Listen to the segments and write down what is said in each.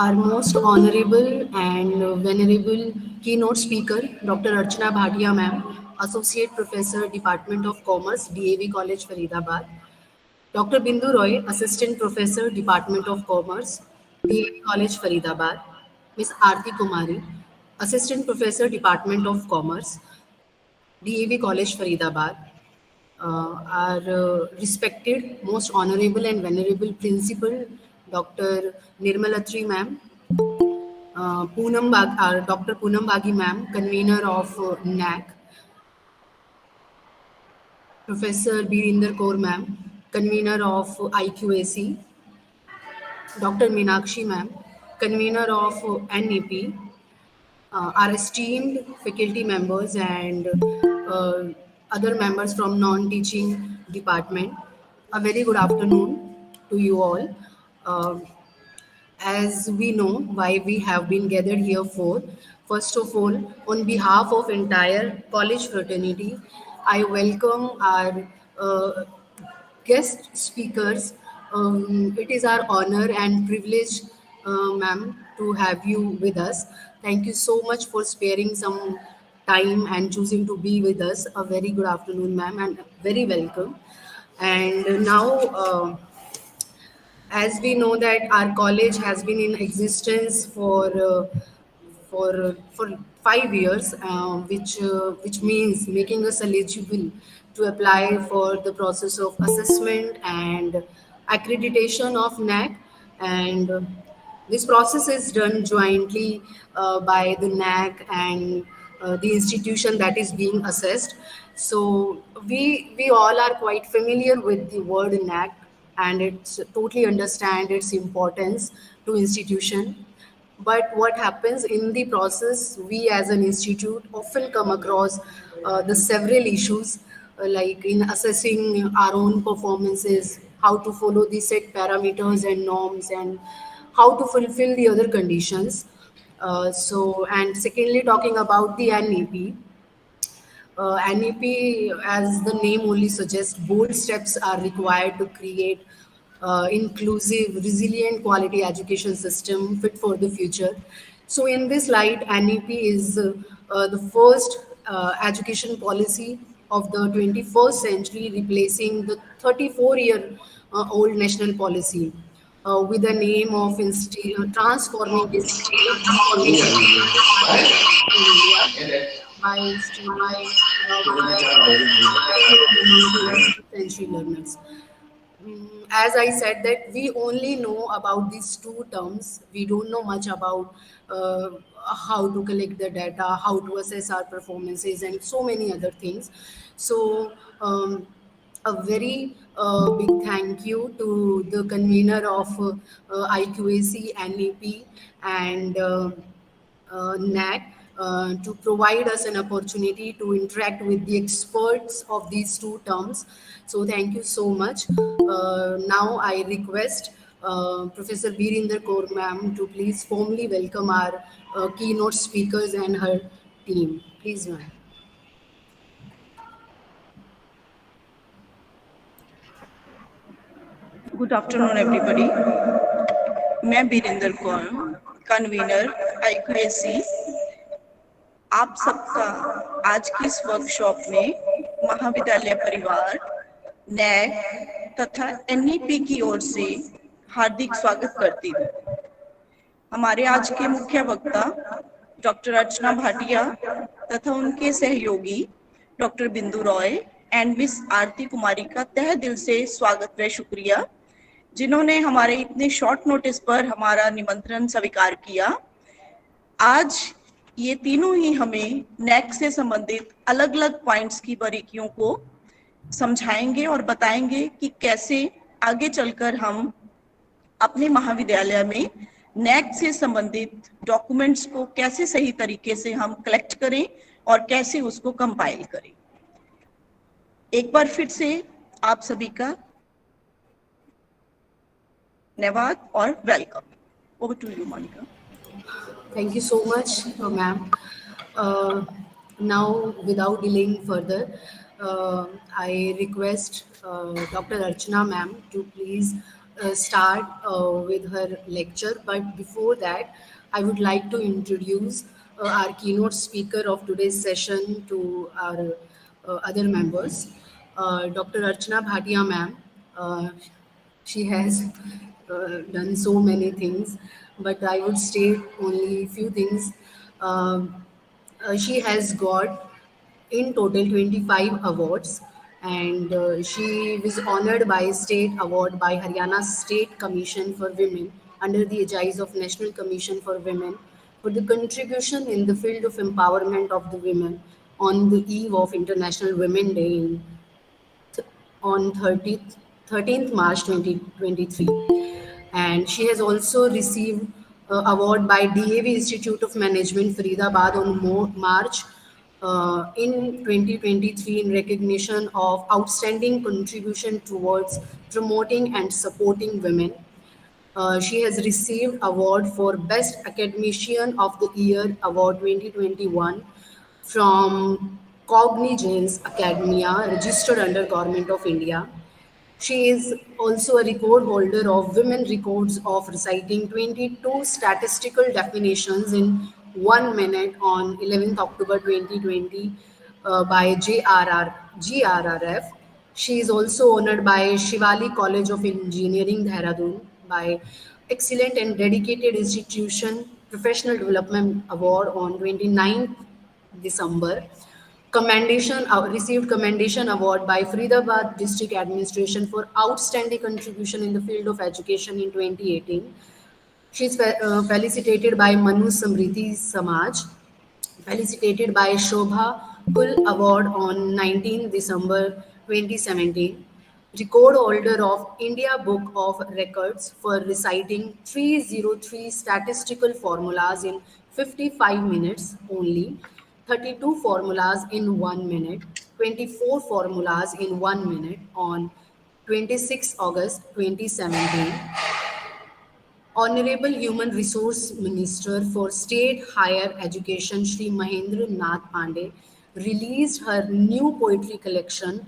Our most honorable and venerable keynote speaker, Dr. Archana Bhatia ma'am, Associate Professor, Department of Commerce, DAV College, Faridabad. Dr. Bindu Roy, Assistant Professor, Department of Commerce, DAV College, Faridabad. Ms. Aarti Kumari, Assistant Professor, Department of Commerce, DAV College, Faridabad. Our respected, most honorable and venerable principal, Dr. Nirmalatri ma'am, Dr. Poonam Bagi ma'am, convener of NAAC, Professor Birinder Kaur ma'am, convener of IQAC, Dr. Meenakshi ma'am, convener of NAP, our esteemed faculty members and other members from non-teaching department. A very good afternoon to you all. Um as we know why we have been gathered here for. First of all, on behalf of entire college fraternity, I welcome our uh, guest speakers. It is our honor and privilege, ma'am, to have you with us. Thank you so much for sparing some time and choosing to be with us. A very good afternoon, ma'am, and very welcome. And now, as we know that our college has been in existence for 5 years, which means making us eligible to apply for the process of assessment and accreditation of NAAC, and this process is done jointly by the NAAC and the institution that is being assessed. So we all are quite familiar with the word NAAC, and it's totally understand its importance to institution. But what happens in the process, we as an institute often come across the several issues, like in assessing our own performances, how to follow the set parameters and norms, and how to fulfill the other conditions. And secondly, talking about the NEP, NEP, as the name only suggests, bold steps are required to create inclusive, resilient, quality education system fit for the future. So, in this light, NEP is the first education policy of the 21st century, replacing the 34-year old national policy. With the name of transforming this in India by streamlining century learners. As I said, that we only know about these two terms. We don't know much about how to collect the data, how to assess our performances, and so many other things. So, a very big thank you to the convener of IQAC, NEP, and NAC to provide us an opportunity to interact with the experts of these two terms. So thank you so much. Now I request Professor Birinder Kaur ma'am to please formally welcome our keynote speakers and her team. Please, ma'am. Good afternoon everybody. मैं Birendra Kaur, convener IQAC, आप सबका आज की इस workshop में महाविद्यालय परिवार, NAAC तथा एनईपी की ओर से हार्दिक स्वागत करती हूँ। हमारे आज के मुख्य वक्ता डॉक्टर अर्चना भाटिया तथा उनके सहयोगी डॉक्टर बिंदु रॉय एंड मिस आरती कुमारी का तहे दिल से स्वागत व शुक्रिया, जिन्होंने हमारे इतने शॉर्ट नोटिस पर हमारा निमंत्रण स्वीकार किया। आज ये तीनों ही हमें नैक से संबंधित अलग अलग पॉइंट्स की बारीकियों को समझाएंगे और बताएंगे कि कैसे आगे चलकर हम अपने महाविद्यालय में नैक से संबंधित डॉक्यूमेंट्स को कैसे सही तरीके से हम कलेक्ट करें और कैसे उसको कंपाइल करें। एक बार फिर से आप सभी का धन्यवाद और welcome. Over to you Monica. Thank you so much, ma'am. Now, without delaying further, I request Dr. Archana ma'am to please start with her lecture, but before that, I would like to introduce our keynote speaker of today's session to our other members. Dr. Archana Bhatia ma'am. She has done so many things, but I would state only few things. She has got in total 25 awards, and she was honored by state award by Haryana State Commission for Women under the aegis of National Commission for Women for the contribution in the field of empowerment of the women on the eve of International Women Day on 13th March 2023. And she has also received award by DAV Institute of Management Faridabad on March in 2023 in recognition of outstanding contribution towards promoting and supporting women. She has received award for Best Academician of the Year Award 2021 from Cognizance Academia, registered under Government of India. She is also a record holder of women records of reciting 22 statistical definitions in 1 minute on 11th October 2020 by GRRF. She is also honored by Shivali College of Engineering, Dehradun, by Excellent and Dedicated Institution Professional Development Award on 29th December. Received commendation award by Faridabad District Administration for outstanding contribution in the field of education in 2018. She is felicitated by Manu Samriti Samaj, felicitated by Shobha Kul Award on 19 December 2017. Record holder of India Book of Records for reciting 303 statistical formulas in 55 minutes only, 32 formulas in 1 minute, 24 formulas in 1 minute on 26 August 2017. Honorable Human Resource Minister for State Higher Education Shri Mahendra Nath Pandey released her new poetry collection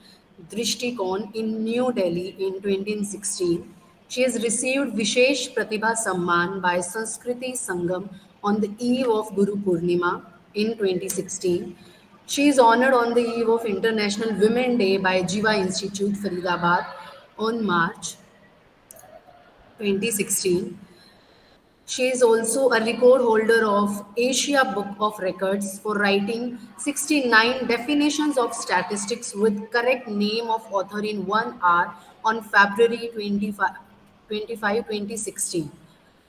Drishtikon in New Delhi in 2016. She has received Vishesh Pratibha Samman by Sanskriti Sangam on the eve of Guru Purnima in 2016. She is honored on the eve of International Women Day by Jiva Institute Faridabad on March 2016. She is also a record holder of Asia Book of Records for writing 69 definitions of statistics with correct name of author in 1 hour on February 25, 2016.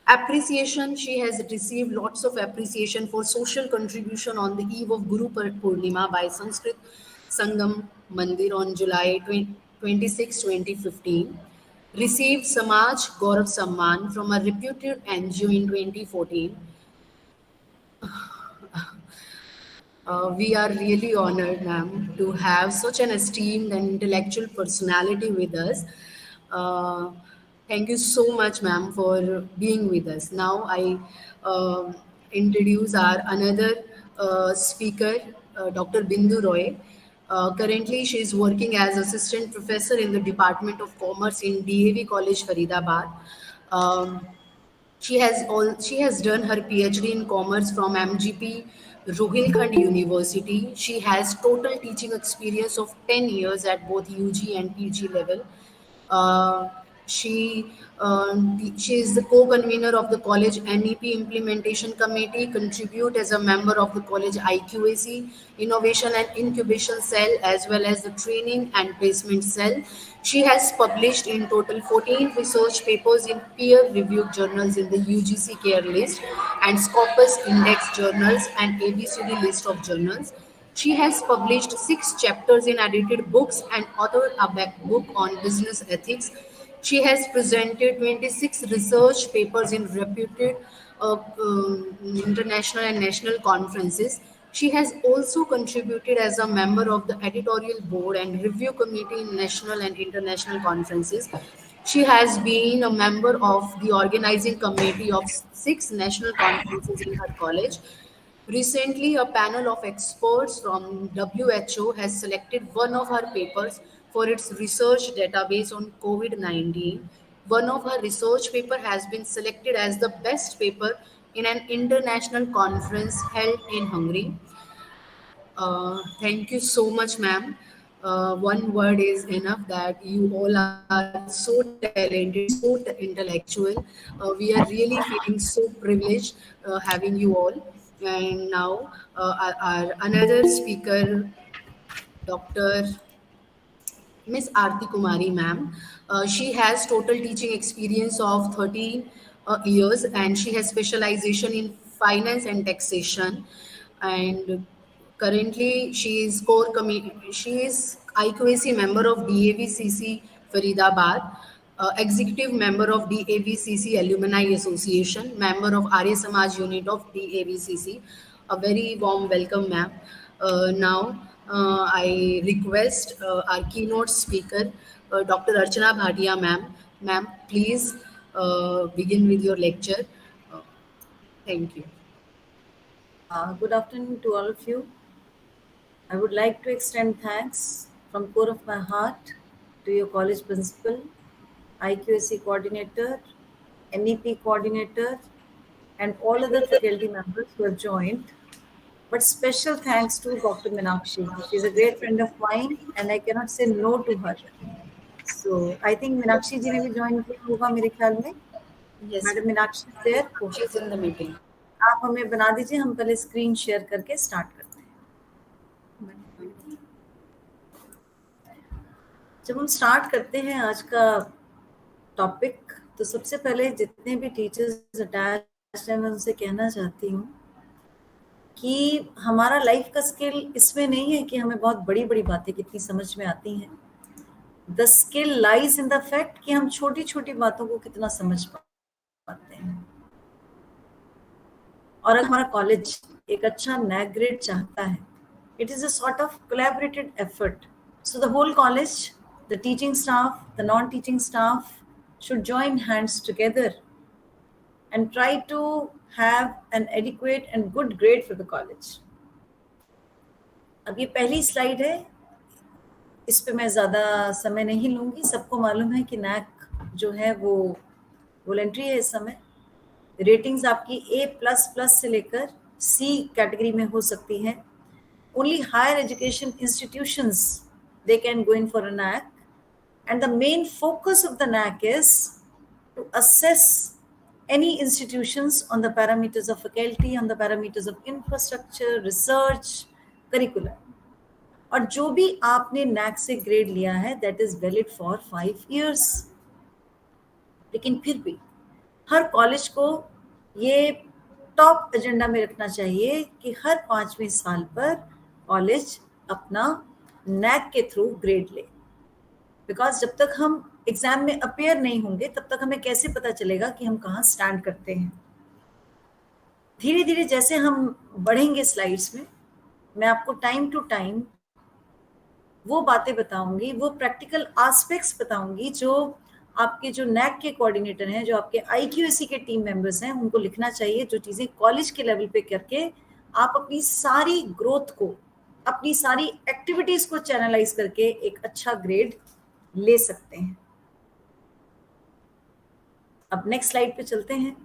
Appreciation, she has received lots of appreciation for social contribution on the eve of Guru Purnima by Sanskrit Sangam Mandir on July 26, 2015. Received Samaj Gaurav Samman from a reputed NGO in 2014. We are really honored, ma'am, to have such an esteemed and intellectual personality with us. Uh, Thank you so much, ma'am, for being with us. Now I introduce our another speaker, Dr. Bindu Roy. Currently, she is working as assistant professor in the Department of Commerce in DAV College, Faridabad. Um, she has done her PhD in commerce from MGP Rohilkhand University. She has total teaching experience of 10 years at both UG and PG level. Uh, she is the co-convener of the college NEP implementation committee. Contribute as a member of the college IQAC innovation and incubation cell as well as the training and placement cell. She has published in total 14 research papers in peer-reviewed journals in the UGC Care List and Scopus Index journals and ABCD list of journals. She has published 6 chapters in edited books and authored a back book on business ethics. She has presented 26 research papers in reputed international and national conferences. She has also contributed as a member of the editorial board and review committee in national and international conferences. She has been a member of the organizing committee of 6 national conferences in her college. Recently, a panel of experts from WHO has selected one of her papers for its research database on COVID 19. One of her research paper has been selected as the best paper in an international conference held in Hungary. Thank you so much, ma'am. One word is enough that you all are so talented, so intellectual. We are really feeling so privileged having you all. And now, our another speaker, Dr. Miss Aarti Kumari, ma'am. She has total teaching experience of 13 years, and she has specialization in finance and taxation. And currently, she is IQAC member of DAVCC Faridabad, executive member of DAVCC Alumni Association, member of Arya Samaj unit of DAVCC. A very warm welcome, ma'am. Now, I request our keynote speaker, Dr. Archana Bhatia, ma'am. Ma'am, please begin with your lecture. Uh, Thank you. Good afternoon to all of you. I would like to extend thanks from core of my heart to your college principal, IQAC coordinator, NEP coordinator, and all other faculty members who have joined. But special thanks to Dr. Meenakshi. She is a great friend of mine, and I cannot say no to her. So I think Meenakshi ji ने भी join किया होगा मेरे ख्याल में. Yes, Madam Meenakshi is there. she's in the meeting. आप हमें बना दीजिए, हम पहले स्क्रीन शेयर करके स्टार्ट करते हैं. जब हम स्टार्ट करते हैं आज का टॉपिक, तो सबसे पहले जितने भी टीचर्स अटैच हैं मैं उनसे कहना चाहती हूँ कि हमारा लाइफ का स्किल इसमें नहीं है कि हमें बहुत बड़ी बड़ी बातें कितनी समझ में आती हैं. The skill lies in the fact कि हम छोटी छोटी बातों को कितना समझ पाते हैं. और अगर हमारा कॉलेज एक अच्छा नैक ग्रेड चाहता है, it is a sort of collaborated effort. So the whole college, the teaching staff, the non-teaching staff should join hands together and try to have an adequate and good grade for the college. अब ये पहली slide है, इस पे मैं ज़्यादा समय नहीं लूँगी. सबको मालूम है कि नैक जो है वो वॉलंटरी है इस समय. रेटिंग्स आपकी A++ से लेकर C कैटेगरी में हो सकती हैं. Only higher education institutions they can go in for a NAAC, and the main focus of the NAAC is to assess any institutions on the parameters of faculty, on the parameters of infrastructure, research, curriculum. और जो भी आपने NAAC से grade लिया है that is valid for 5 years. लेकिन फिर भी हर कॉलेज को ये टॉप एजेंडा में रखना चाहिए कि हर 5वें साल पर कॉलेज अपना नैक के थ्रू ग्रेड ले. बिकॉज जब तक हम एग्जाम में अपेयर नहीं होंगे तब तक हमें कैसे पता चलेगा कि हम कहाँ स्टैंड करते हैं. धीरे धीरे जैसे हम बढ़ेंगे स्लाइड्स में, मैं आपको टाइम टू टाइम वो बातें बताऊंगी, वो प्रैक्टिकल एस्पेक्ट्स बताऊंगी जो आपके जो नैक के कोऑर्डिनेटर हैं, जो आपके IQAC के टीम मेंबर्स हैं, उनको लिखना चाहिए. जो चीज़ें कॉलेज के लेवल पे करके आप अपनी सारी ग्रोथ को, अपनी सारी एक्टिविटीज को चैनलाइज करके एक अच्छा ग्रेड ले सकते हैं. अब नेक्स्ट स्लाइड पे चलते हैं.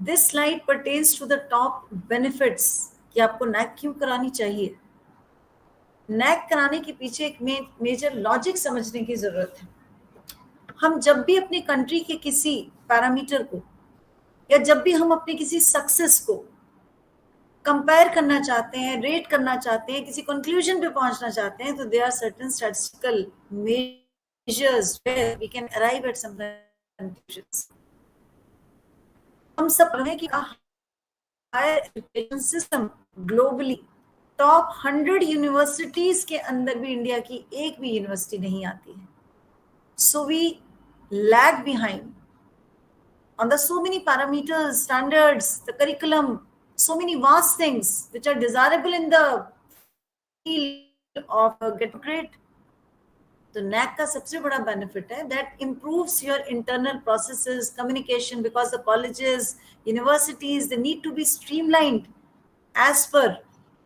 This slide pertains to the top benefits कि आपको नैक क्यों करानी चाहिए. नैक कराने के पीछे एक मेजर लॉजिक समझने की जरूरत है. हम जब भी अपनी कंट्री के किसी पैरामीटर को या जब भी हम अपनी किसी सक्सेस को कंपेयर करना चाहते हैं, रेट करना चाहते हैं, किसी कंक्लूजन पे पहुंचना चाहते हैं, तो there are certain statistical measures where we can arrive at some conclusions. हम सब हैं कि higher education system globally top 100 universities के अंदर भी इंडिया की एक भी यूनिवर्सिटी नहीं आती है. So we lag behind on the so many parameters, standards, the curriculum, so many vast things which are desirable in the field of get grade. तो NAAC का सबसे बड़ा benefit है that improves your internal processes, communication, because the colleges, universities, they need to be streamlined as per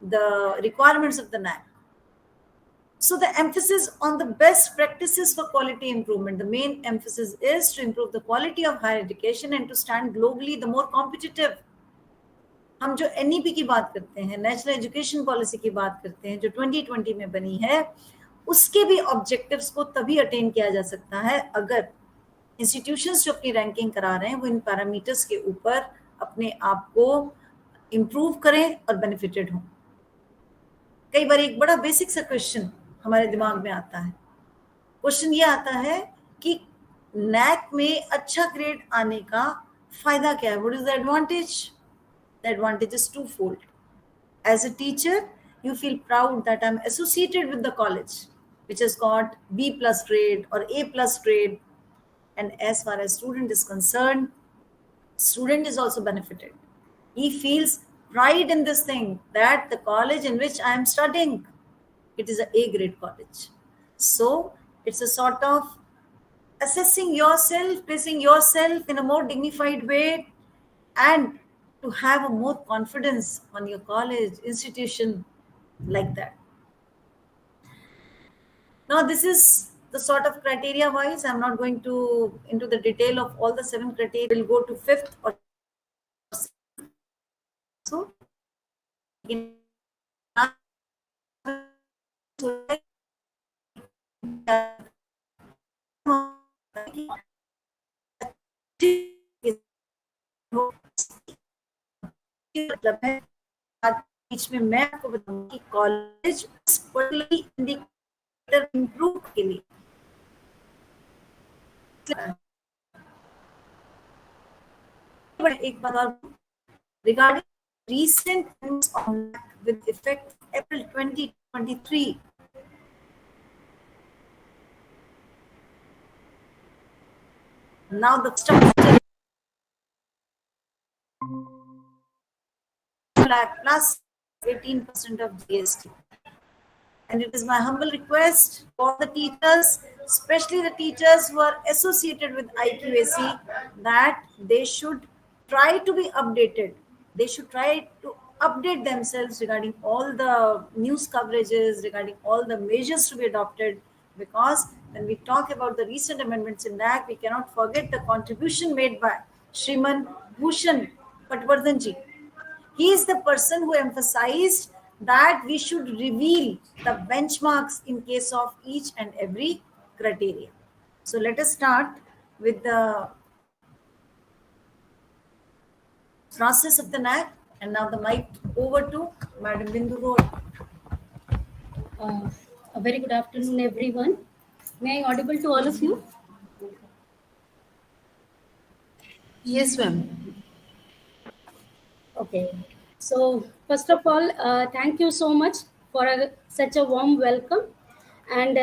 the requirements of the NAAC. So the emphasis on the best practices for quality improvement, the main emphasis is to improve the quality of higher education and to stand globally the more competitive. हम जो NEP की बात करते हैं, national education policy की बात करते हैं, जो 2020 में बनी है, उसके भी ऑब्जेक्टिव्स को तभी अटेन किया जा सकता है अगर इंस्टीट्यूशंस जो अपनी रैंकिंग करा रहे हैं वो इन पैरामीटर्स के ऊपर अपने आप को इम्प्रूव करें और बेनिफिटेड हों. कई बार एक बड़ा बेसिक सा क्वेश्चन हमारे दिमाग में आता है. क्वेश्चन ये आता है कि नैक में अच्छा ग्रेड आने का फायदा क्या है? What is the advantage? The advantage is twofold. As a teacher, you feel proud that I'm associated with the college, which has got B plus grade or A plus grade. And as far as student is concerned, student is also benefited. He feels pride in this thing that the college in which I am studying, it is a A grade college. So it's a sort of assessing yourself, placing yourself in a more dignified way, and to have a more confidence on your college institution like that. Now this is the sort of criteria wise. I'm not going to into the detail of all the 7 criteria. We'll go to 5th or so. मतलब है बीच में मैं आपको बताऊंगी कि college particularly indicator improve के लिए एक बात और regarding recent with effect April 2023. Now the structure plus 18% of GST. And it is my humble request for the teachers, especially the teachers who are associated with IQAC, that they should try to be updated. They should try to update themselves regarding all the news coverages, regarding all the measures to be adopted, because when we talk about the recent amendments in NAAC, we cannot forget the contribution made by Shriman Bhushan Patwardhanji. He is the person who emphasized that we should reveal the benchmarks in case of each and every criteria. So let us start with the process of the NAAC, and now the mic over to Madam Bindu Roy. A very good afternoon, everyone. May I audible to all of you? Yes, ma'am. Okay. So first of all, thank you so much for such a warm welcome. And